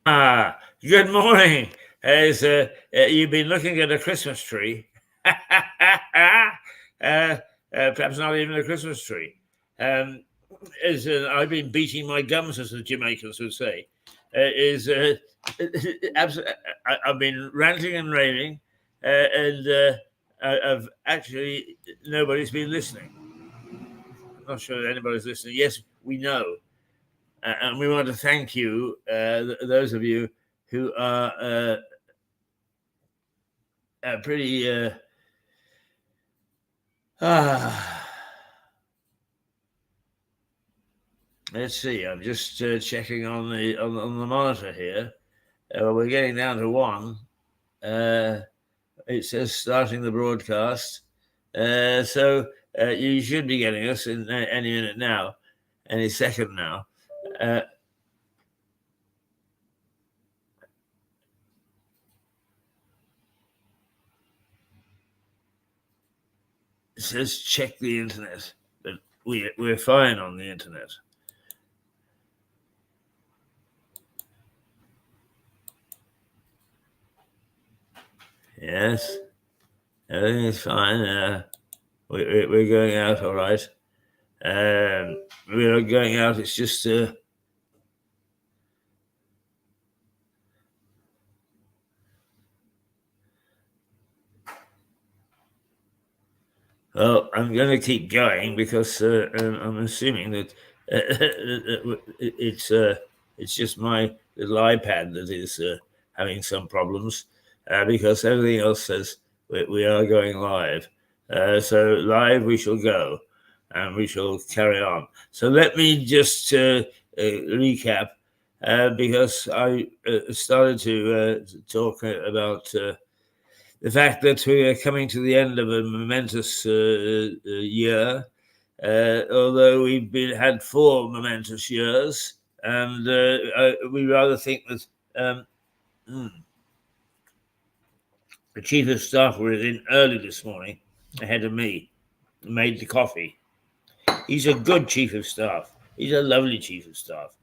Good morning. As you've been looking at a Christmas tree, perhaps not even a Christmas tree. Um, as I've been beating my gums, as the Jamaicans would say, is I've been ranting and raving, and I've actually nobody's been listening. I'm not sure that anybody's listening. Yes, we know, and we want to thank you, those of you who are pretty. Ah, let's see. I'm just checking on the monitor here. We're getting down to one. It says starting the broadcast. So you should be getting us in any minute now, any second now. It says check the internet, but we're fine on the internet. Yes, everything is fine. We're going out all right. We're going out. It's just well, I'm going to keep going because I'm assuming that it's just my little iPad that is having some problems because everything else says we are going live. So live we shall go, and we shall carry on. So let me just recap because I started to talk about. The fact that we are coming to the end of a momentous year, although we've had 4 momentous years, and we rather think that the chief of staff was in early this morning, ahead of me, made the coffee. He's a good chief of staff. He's a lovely chief of staff.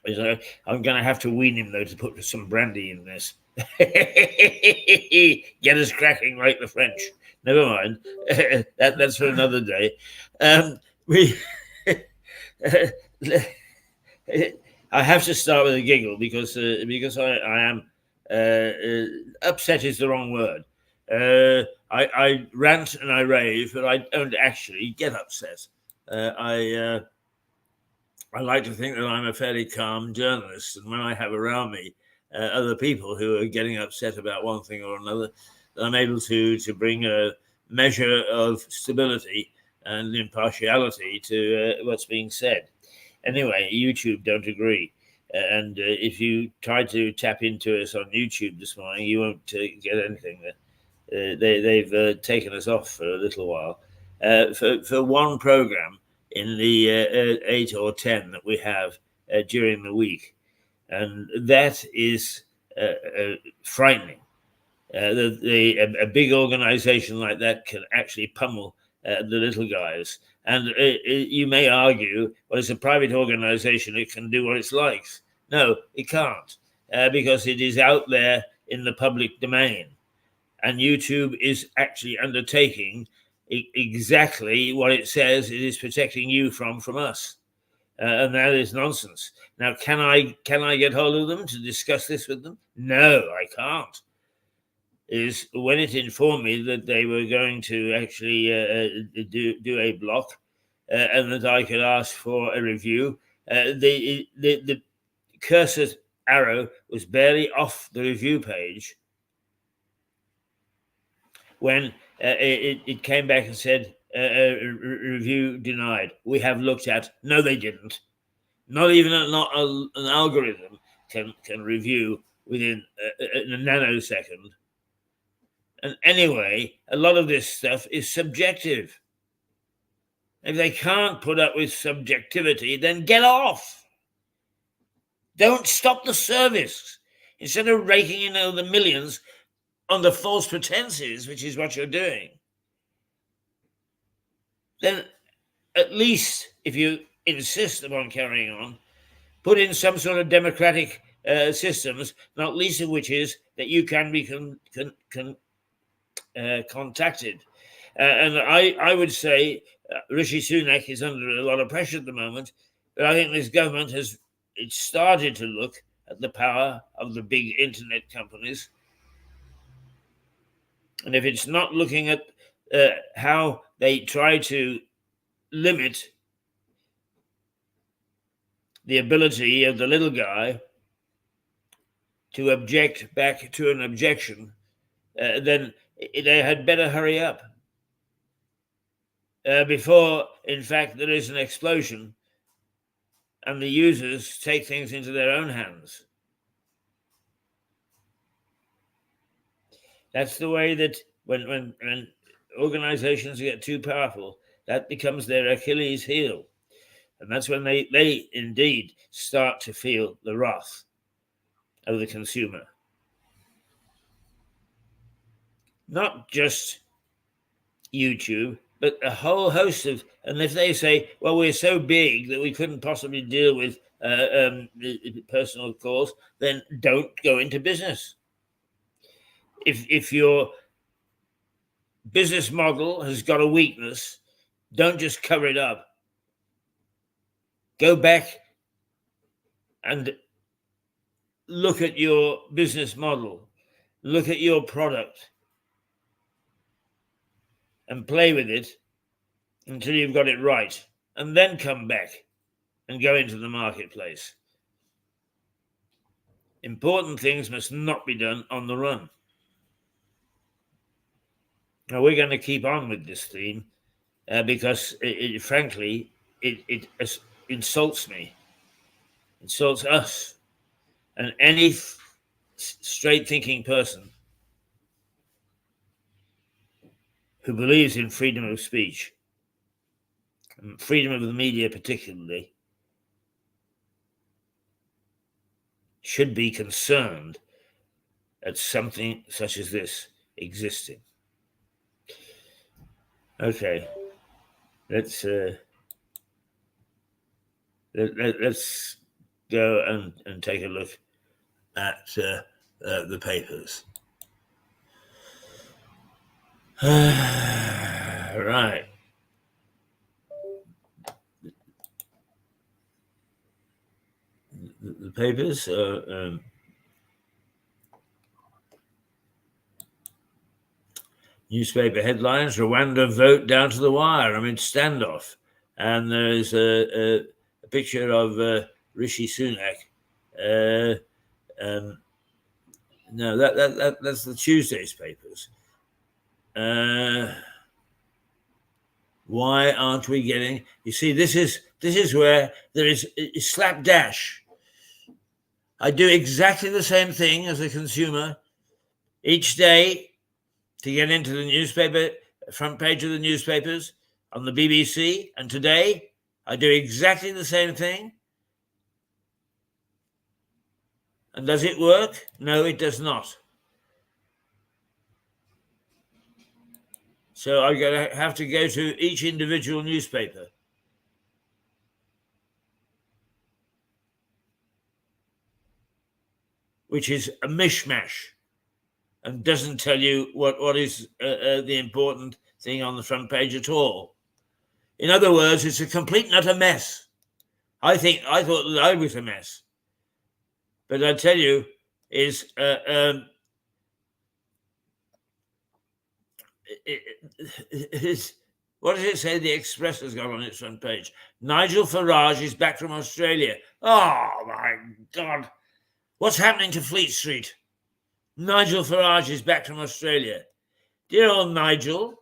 I'm going to have to wean him, though, to put some brandy in this. Get us cracking like the French. Never mind. That's for another day. We. I have to start with a giggle because I am upset is the wrong word. I rant and I rave, but I don't actually get upset. I like to think that I'm a fairly calm journalist, and when I have around me other people who are getting upset about one thing or another, I'm able to bring a measure of stability and impartiality to what's being said. Anyway, YouTube don't agree. And if you try to tap into us on YouTube this morning, you won't get anything. They've taken us off for a little while. For one program in the 8 or 10 that we have during the week. And that is frightening. A big organization like that can actually pummel the little guys. And you may argue, well, it's a private organization, it can do what it likes. No, it can't, because it is out there in the public domain. And YouTube is actually undertaking exactly what it says it is protecting you from us. And that is nonsense. Now, can I get hold of them to discuss this with them? No, I can't. Is when it informed me that they were going to actually do a block and that I could ask for a review. The cursor arrow was barely off the review page when it came back and said review denied. We have looked at. No, they didn't. Not even an algorithm can review within a nanosecond. And anyway, a lot of this stuff is subjective. If they can't put up with subjectivity, then get off. Don't stop the service. Instead of raking in the millions on the false pretenses, which is what you're doing, then at least if you insist upon carrying on, put in some sort of democratic systems, not least of which is that you can be contacted. And I would say Rishi Sunak is under a lot of pressure at the moment, but I think this government has started to look at the power of the big internet companies. And if it's not looking at how they try to limit the ability of the little guy to object back to an objection, then they had better hurry up before, in fact, there is an explosion and the users take things into their own hands. That's the way that when organizations get too powerful, that becomes their Achilles heel. And that's when they indeed start to feel the wrath of the consumer. Not just YouTube, but a whole host of, and if they say, well, we're so big that we couldn't possibly deal with personal calls, then don't go into business. If your business model has got a weakness, don't just cover it up. Go back and look at your business model, look at your product, and play with it until you've got it right, and then come back and go into the marketplace. Important things must not be done on the run. Now, we're going to keep on with this theme because, frankly, it insults me, insults us, and any straight-thinking person who believes in freedom of speech, and freedom of the media particularly, should be concerned at something such as this existing. Okay, let's go and take a look at the papers. Right. The papers. Newspaper headlines: Rwanda vote down to the wire amid standoff, and there's a picture of Rishi Sunak. No, that's the Tuesday's papers. Why aren't we getting? You see, this is where there is slapdash. I do exactly the same thing as a consumer each day to get into the newspaper, front page of the newspapers on the BBC. And today, I do exactly the same thing. And does it work? No, it does not. So I'm going to have to go to each individual newspaper. Which is a mishmash and doesn't tell you what is the important thing on the front page at all. In other words, it's a complete and utter mess. I thought that I was a mess. But I tell you, what does it say the Express has got on its front page? Nigel Farage is back from Australia. Oh, my God. What's happening to Fleet Street? Nigel Farage is back from Australia. Dear old Nigel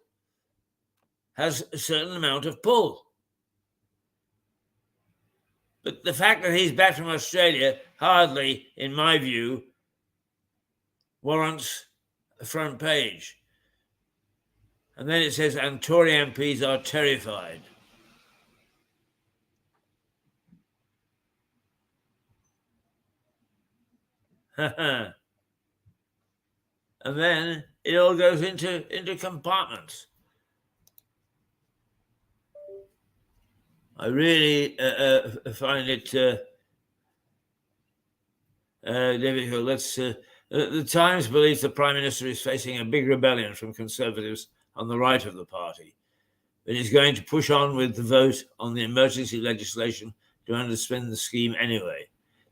has a certain amount of pull. But the fact that he's back from Australia hardly, in my view, warrants a front page. And then it says, and Tory MPs are terrified. And then it all goes into compartments. I really find it David Hill, the Times believes the Prime Minister is facing a big rebellion from Conservatives on the right of the party, but is going to push on with the vote on the emergency legislation to underspin the scheme anyway.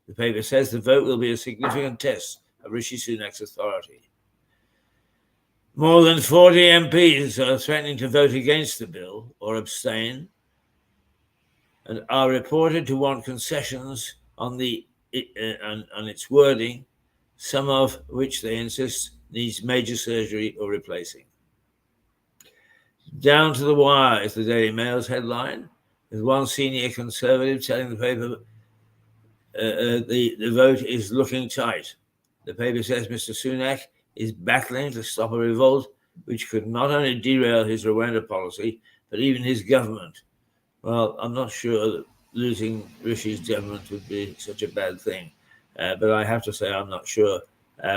The paper says the vote will be a significant test of Rishi Sunak's authority. More than 40 MPs are threatening to vote against the bill or abstain, and are reported to want concessions on its wording, some of which they insist needs major surgery or replacing. Down to the wire is the Daily Mail's headline, with one senior Conservative telling the paper the vote is looking tight. The paper says Mr. Sunak is battling to stop a revolt which could not only derail his Rwanda policy, but even his government. Well, I'm not sure that losing Rishi's government would be such a bad thing, but I have to say I'm not sure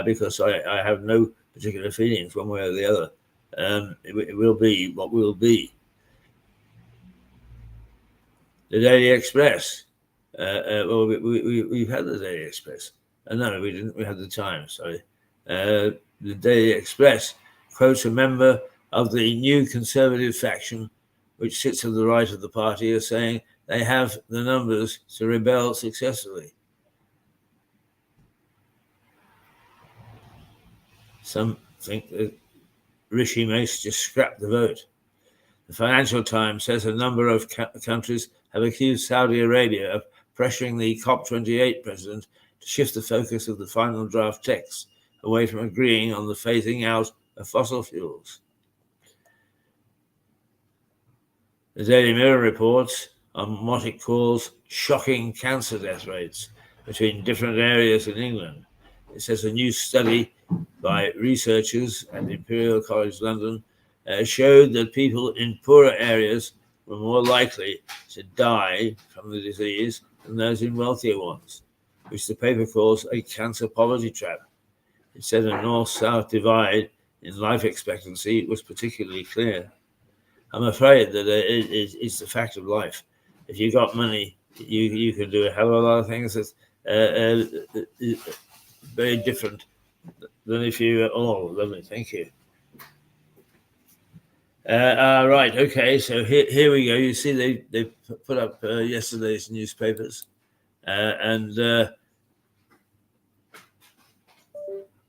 because I have no particular feelings one way or the other. It will be what will be. The Daily Express. Well, we've had the Daily Express. No, we didn't. We had the Times, sorry. The Daily Express quotes a member of the new Conservative faction, which sits to the right of the party, as saying they have the numbers to rebel successfully. Some think that Rishi may just scrap the vote. The Financial Times says a number of countries have accused Saudi Arabia of pressuring the COP28 president to shift the focus of the final draft text away from agreeing on the phasing out of fossil fuels. The Daily Mirror reports on what it calls shocking cancer death rates between different areas in England. It says a new study by researchers at Imperial College London showed that people in poorer areas were more likely to die from the disease than those in wealthier ones, which the paper calls a cancer poverty trap. It said a north-south divide in life expectancy was particularly clear. I'm afraid that it's the fact of life. If you got money, you can do a hell of a lot of things that's very different than if you... Oh, lovely, thank you. Right, okay, so here we go. You see they put up yesterday's newspapers, and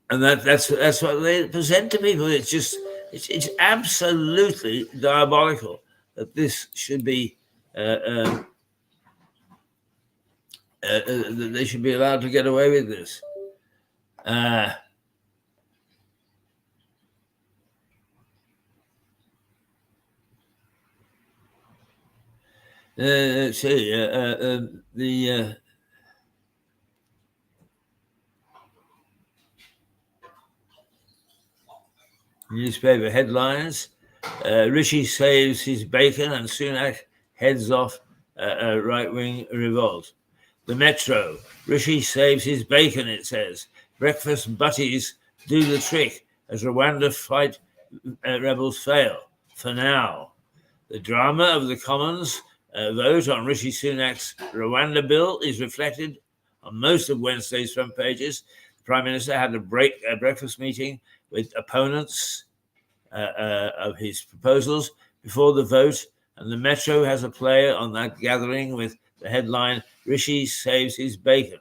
that's what they present to people. It's just it's absolutely diabolical that this should be that they should be allowed to get away with this. Let's see, the newspaper headlines: Rishi saves his bacon and Sunak heads off a right-wing revolt. The Metro: Rishi saves his bacon, it says. Breakfast butties do the trick as Rwanda fight rebels fail, for now. The drama of the Commons vote on Rishi Sunak's Rwanda bill is reflected on most of Wednesday's front pages. The Prime Minister had a breakfast meeting with opponents of his proposals before the vote, and the Metro has a play on that gathering with the headline, Rishi saves his bacon.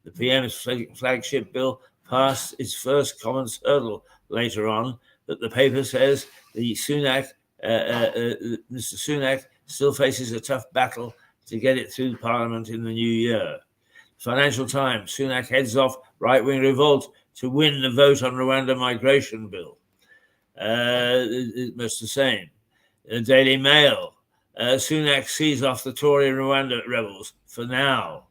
The PM's flagship bill passed its first Commons hurdle later on, but the paper says Mr. Sunak still faces a tough battle to get it through Parliament in the new year. Financial Times: Sunak heads off right-wing revolt to win the vote on Rwanda migration bill. Much the same. The Daily Mail: Sunak sees off the Tory Rwanda rebels for now.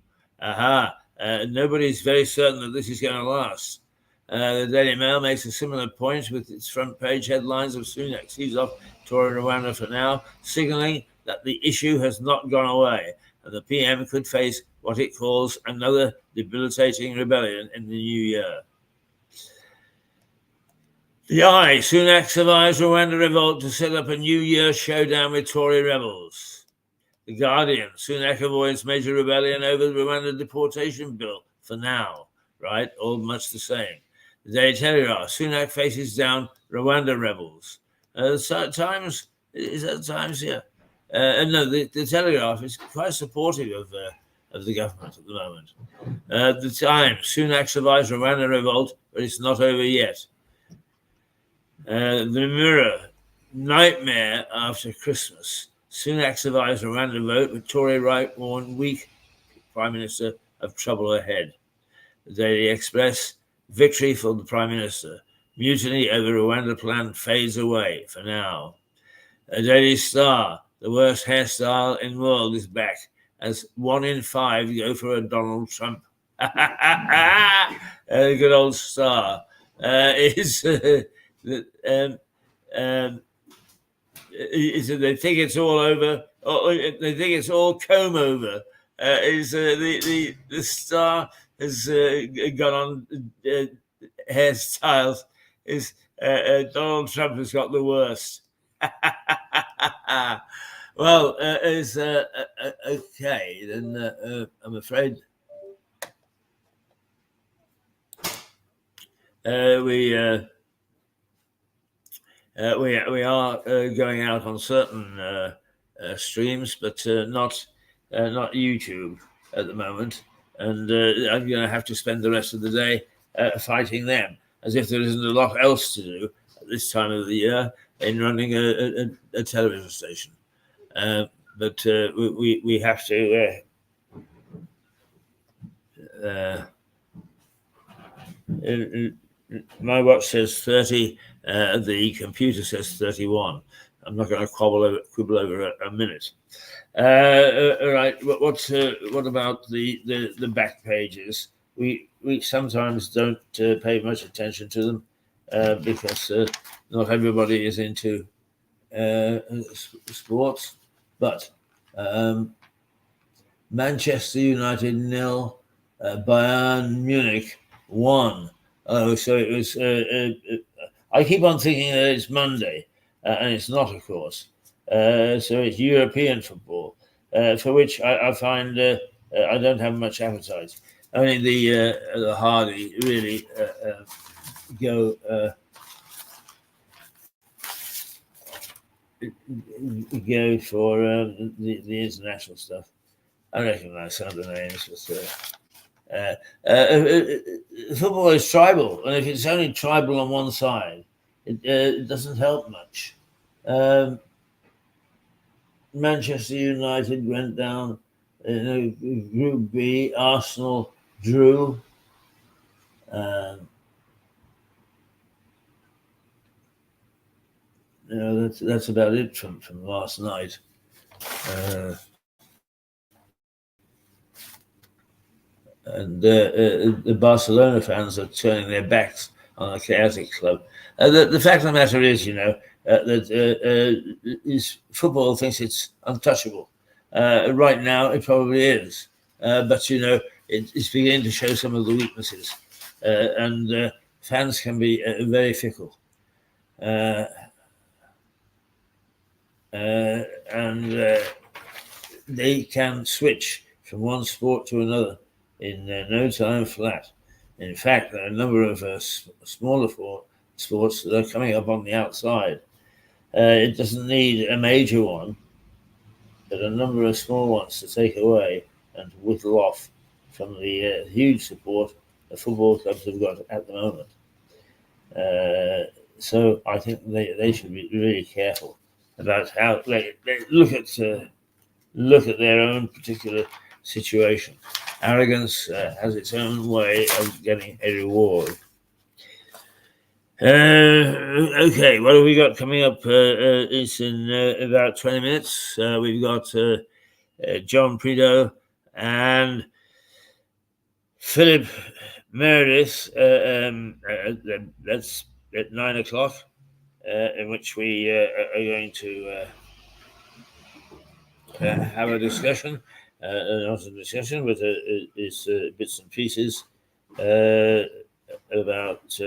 Nobody's very certain that this is going to last. The Daily Mail makes a similar point with its front page headlines of Sunak sees off Tory Rwanda for now, signalling that the issue has not gone away and the PM could face what it calls another debilitating rebellion in the new year. The Eye: Sunak survives Rwanda revolt to set up a New Year showdown with Tory rebels. The Guardian: Sunak avoids major rebellion over the Rwanda deportation bill for now. right? All much the same. The Daily Telegraph, Sunak faces down Rwanda rebels. The Times, is that the Times? Yeah. No, the Telegraph is quite supportive of the government at the moment. The Times, Sunak survives Rwanda revolt, but it's not over yet. The Mirror, nightmare after Christmas. Sunak survives Rwanda vote, but Tory right warn weak Prime Minister of trouble ahead. The Daily Express, victory for the Prime Minister. Mutiny over Rwanda plan fades away for now. The Daily Star, the worst hairstyle in the world is back as 1 in 5 go for a Donald Trump. A good old Star. They think it's all over, or they think it's all comb over. The Star has gone on hairstyles. Donald Trump has got the worst. Well, okay, then I'm afraid we are going out on certain streams, but not YouTube at the moment. And I'm going to have to spend the rest of the day fighting them, as if there isn't a lot else to do at this time of the year in running a television station. But we have to. My watch says 30. The computer says 31. I'm not going to quibble over a minute. All right. What about the back pages? We sometimes don't pay much attention to them because not everybody is into sports. But Manchester United 0, Bayern Munich 1. Oh, so it was. I keep on thinking that it's Monday, and it's not, of course. So it's European football, for which I find I don't have much appetite. Only the hardy really go for the international stuff. I recognize some of the names, but football is tribal, and if it's only tribal on one side, it doesn't help much. Manchester United went down in Group B. Arsenal drew. That's about it from last night. And the Barcelona fans are turning their backs on the chaotic club. The fact of the matter is, that football thinks it's untouchable. Right now, it probably is. But, it's beginning to show some of the weaknesses. And fans can be very fickle. And they can switch from one sport to another in no time flat. In fact, there are a number of smaller sports that are coming up on the outside. It doesn't need a major one, but a number of small ones to take away and to whittle off from the huge support the football clubs have got at the moment. So I think they should be really careful about how they look at their own particular situation. Arrogance has its own way of getting a reward. Okay, what have we got coming up? It's in about 20 minutes. We've got John Prideaux and Philip Meredith. That's at 9 o'clock, in which we are going to have a discussion. Not a discussion, but it's bits and pieces about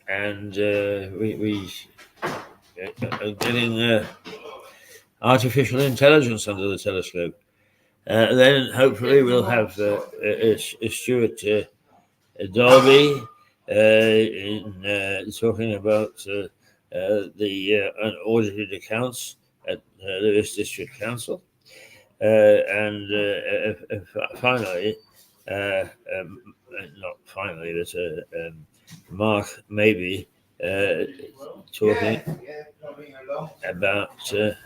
and we getting artificial intelligence under the telescope. Then hopefully we'll have Stuart Dolby talking about the unaudited accounts at Lewis District Council. And finally, not finally, but Mark maybe talking about the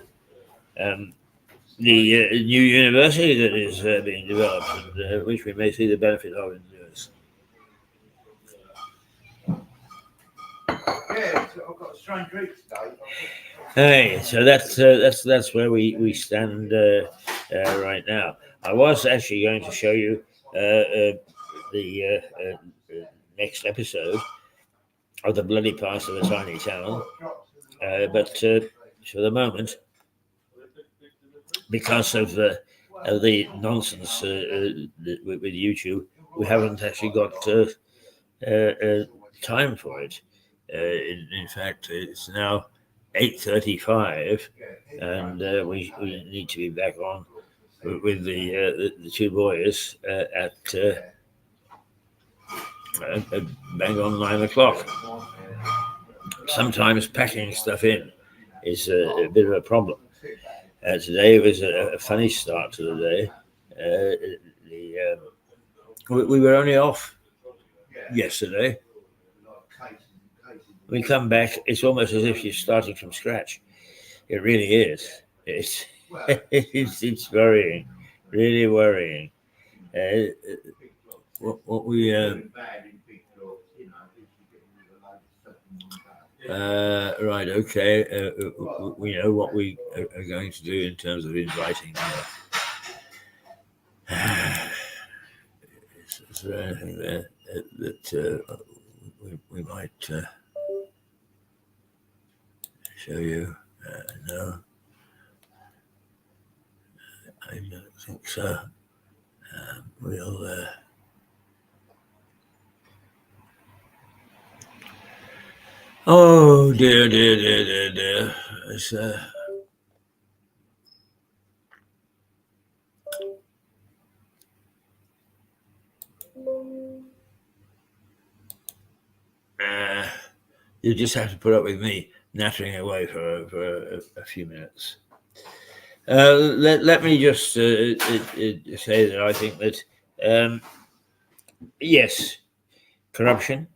new university that is being developed, and which we may see the benefit of in Lewis. Yeah, I've got a strange route today. Hey, so that's where we stand right now. I was actually going to show you the next episode of the bloody past of the tiny town, but for the moment, because of the nonsense with YouTube, we haven't actually got time for it. In fact, it's now 8:35, and we need to be back on with the two boys at bang on 9 o'clock. Sometimes packing stuff in is a bit of a problem. Today was a funny start to the day. We were only off yesterday. We come back, it's almost as if you're starting from scratch. It really is. It's worrying, really worrying. What we right, okay. We know what we are going to do in terms of inviting. Is there anything there that we might show you? No, I don't think so. We'll. Oh dear. It's, you just have to put up with me nattering away for a few minutes. Let me just say that I think that yes, corruption,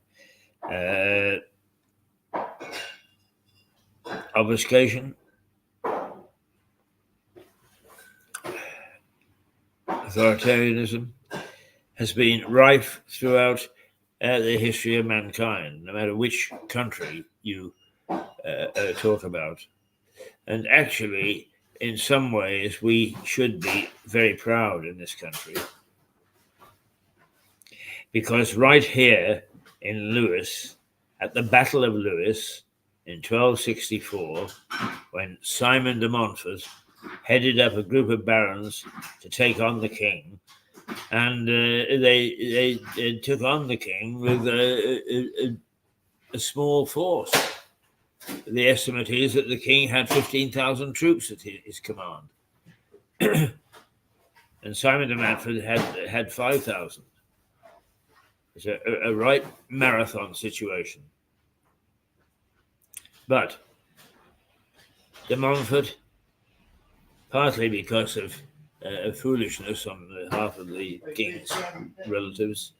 obfuscation, authoritarianism has been rife throughout the history of mankind, no matter which country you talk about. And actually, in some ways, we should be very proud in this country, because right here in Lewis, at the Battle of Lewis in 1264, when Simon de Montfort headed up a group of barons to take on the king, and they took on the king with a small force. The estimate is that the king had 15,000 troops at his command, and Simon de Montfort had 5,000. It's a right marathon situation. But de Montfort, partly because of foolishness on behalf of the king's relatives,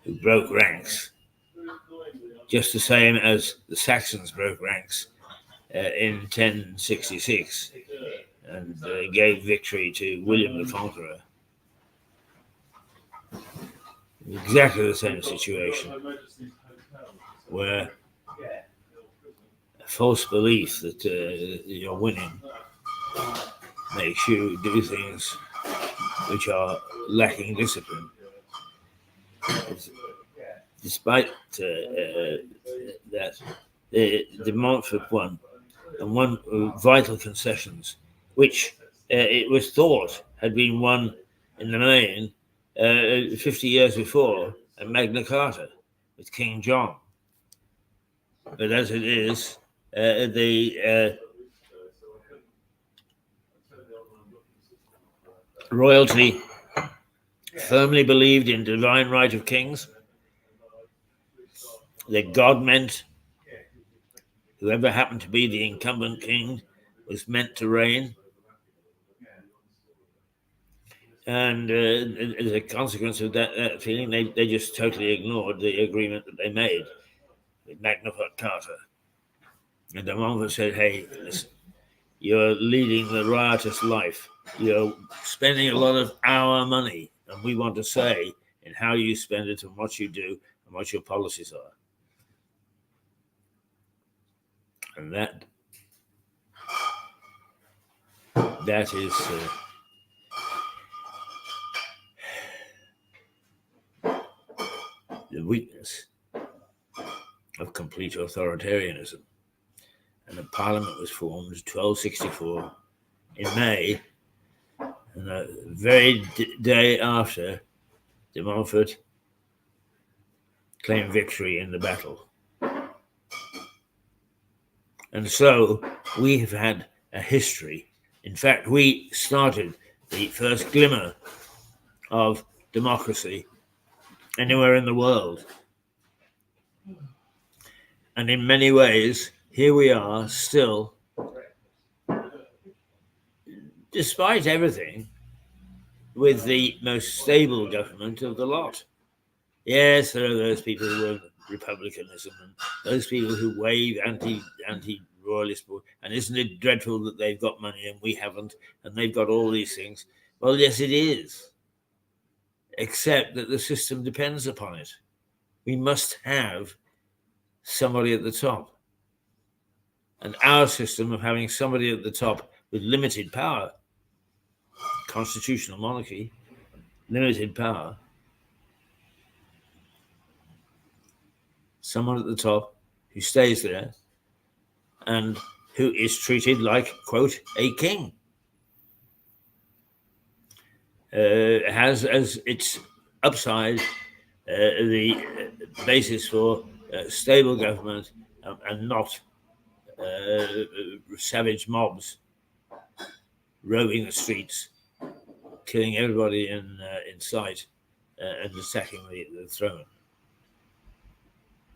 who broke ranks, just the same as the Saxons broke ranks in 1066 and gave victory to William the Conqueror. Exactly the same situation, where a false belief that you're winning makes you do things which are lacking discipline. Despite that, de Montfort won, and won vital concessions, which it was thought had been won in the main 50 years before at Magna Carta with King John. But as it is, the royalty firmly believed in divine right of kings, that God meant whoever happened to be the incumbent king was meant to reign. And as a consequence of that feeling, they just totally ignored the agreement that they made with Magna Carta. And De Montfort said, hey, listen, you're leading the riotous life. You're spending a lot of our money, and we want to say in how you spend it and what you do and what your policies are. And that is the weakness of complete authoritarianism. And the parliament was formed 1264 in May, and the very day after, De Montfort claimed victory in the battle. And so we have had a history. In fact, we started the first glimmer of democracy anywhere in the world. And in many ways, here we are still, despite everything, with the most stable government of the lot. Yes, there are those people who are republicanism and those people who wave anti-royalist, and isn't it dreadful that they've got money and we haven't, and they've got all these things. Well, yes, it is, except that the system depends upon it. We must have somebody at the top. And our system of having somebody at the top with limited power, constitutional monarchy, limited power, someone at the top who stays there and who is treated like, quote, a king, has as its upside the basis for stable government and not savage mobs roving the streets, killing everybody in sight, and attacking the throne.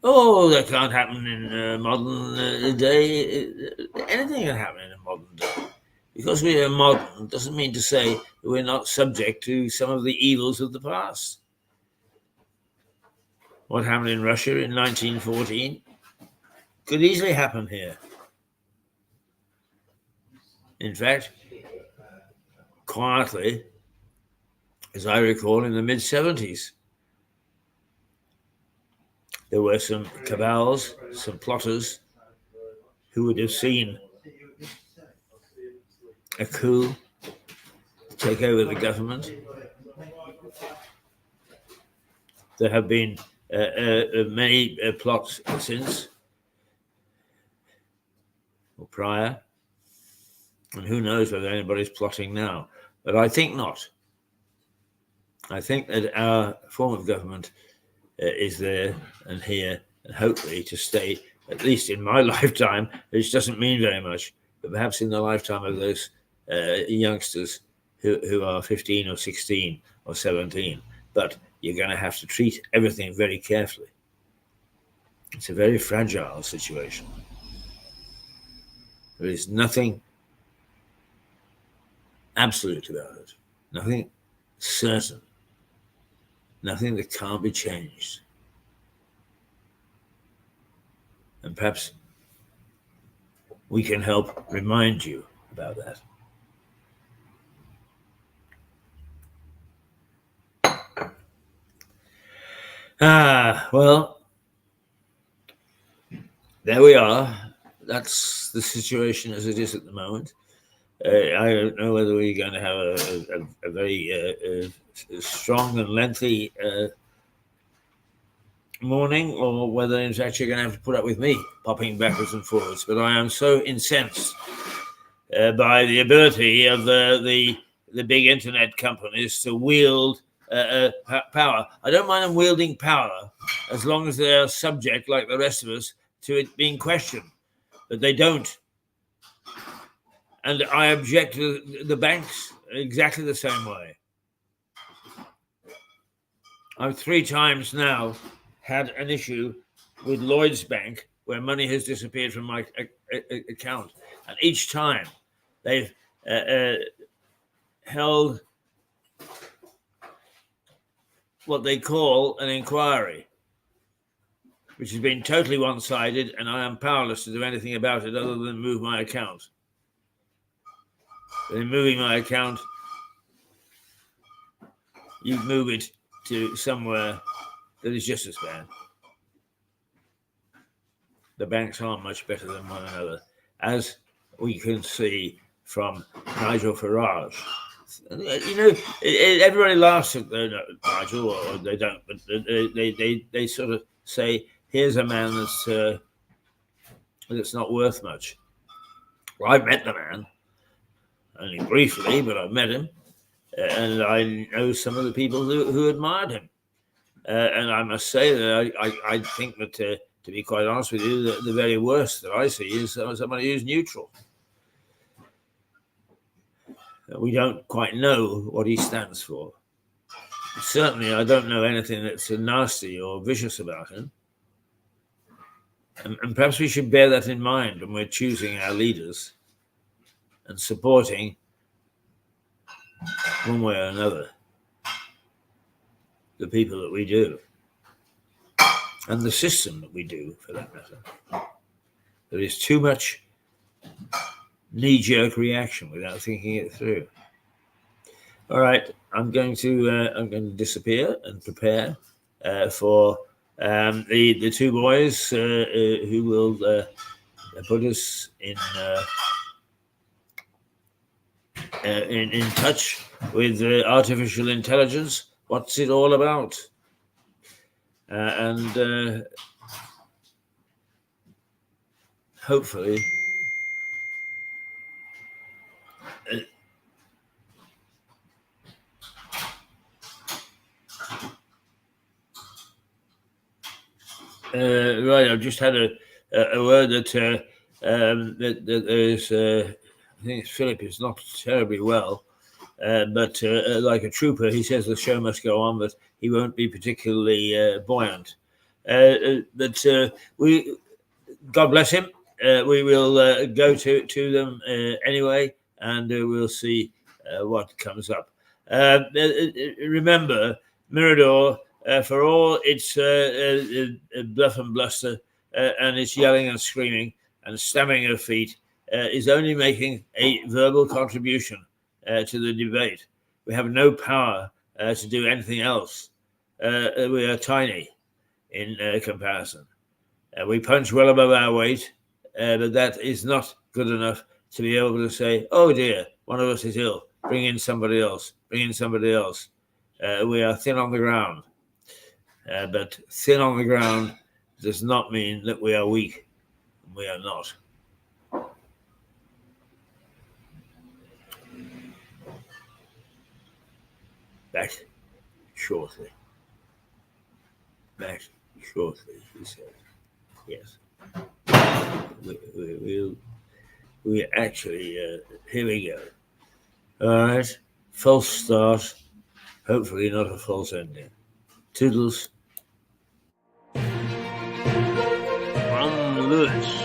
Oh, that can't happen in modern day. Anything can happen in a modern day. Because we are modern doesn't mean to say that we're not subject to some of the evils of the past. What happened in Russia in 1914 could easily happen here. In fact, quietly, as I recall, in the mid-70s, there were some cabals, some plotters who would have seen a coup take over the government. There have been many plots since or prior, and who knows whether anybody's plotting now. But I think not. I think that our form of government is there and here, and hopefully to stay, at least in my lifetime, which doesn't mean very much, but perhaps in the lifetime of those youngsters who are 15 or 16 or 17. But you're going to have to treat everything very carefully. It's a very fragile situation. There is nothing absolute about it, nothing certain, nothing that can't be changed. And perhaps we can help remind you about that. Well, there we are. That's the situation as it is at the moment. I don't know whether we're going to have a very strong and lengthy morning, or whether in fact you're going to have to put up with me popping backwards and forwards. But I am so incensed by the ability of the big internet companies to wield power. I don't mind them wielding power as long as they are subject, like the rest of us, to it being questioned, but they don't. And I object to the banks exactly the same way. I've 3 times now had an issue with Lloyds Bank where money has disappeared from my account. And each time they've held what they call an inquiry, which has been totally one-sided, and I am powerless to do anything about it other than move my account. But in moving my account, you move it to somewhere that is just as bad. The banks aren't much better than one another, as we can see from Nigel Farage. You know, everybody laughs at Nigel, or they don't, but they sort of say, here's a man that's not worth much. Well, I've met the man, only briefly, but I've met him, and I know some of the people who admired him. And I must say that I think that, to be quite honest with you, the very worst that I see is somebody who's neutral. We don't quite know what he stands for. Certainly, I don't know anything that's nasty or vicious about him. And perhaps we should bear that in mind when we're choosing our leaders and supporting, one way or another, the people that we do, and the system that we do, for that matter. There is too much knee-jerk reaction without thinking it through. All right, I'm going to disappear and prepare for the 2 boys who will put us in touch with artificial intelligence. What's it all about? And hopefully right, I've just had a word that there's I think Philip is not terribly well, but like a trooper, he says the show must go on, but he won't be particularly buoyant. But we, God bless him. We will go to them anyway, and we'll see what comes up. Remember, Mirador, for all its bluff and bluster and its yelling and screaming and stamping of feet, is only making a verbal contribution to the debate. We have no power to do anything else. We are tiny in comparison. We punch well above our weight, but that is not good enough to be able to say, oh dear, one of us is ill, bring in somebody else, bring in somebody else. We are thin on the ground. But thin on the ground does not mean that we are weak. We are not. Back shortly. Back shortly, he said. Yes. We actually, here we go. All right. False start. Hopefully not a false ending. Toodles. From Lewis.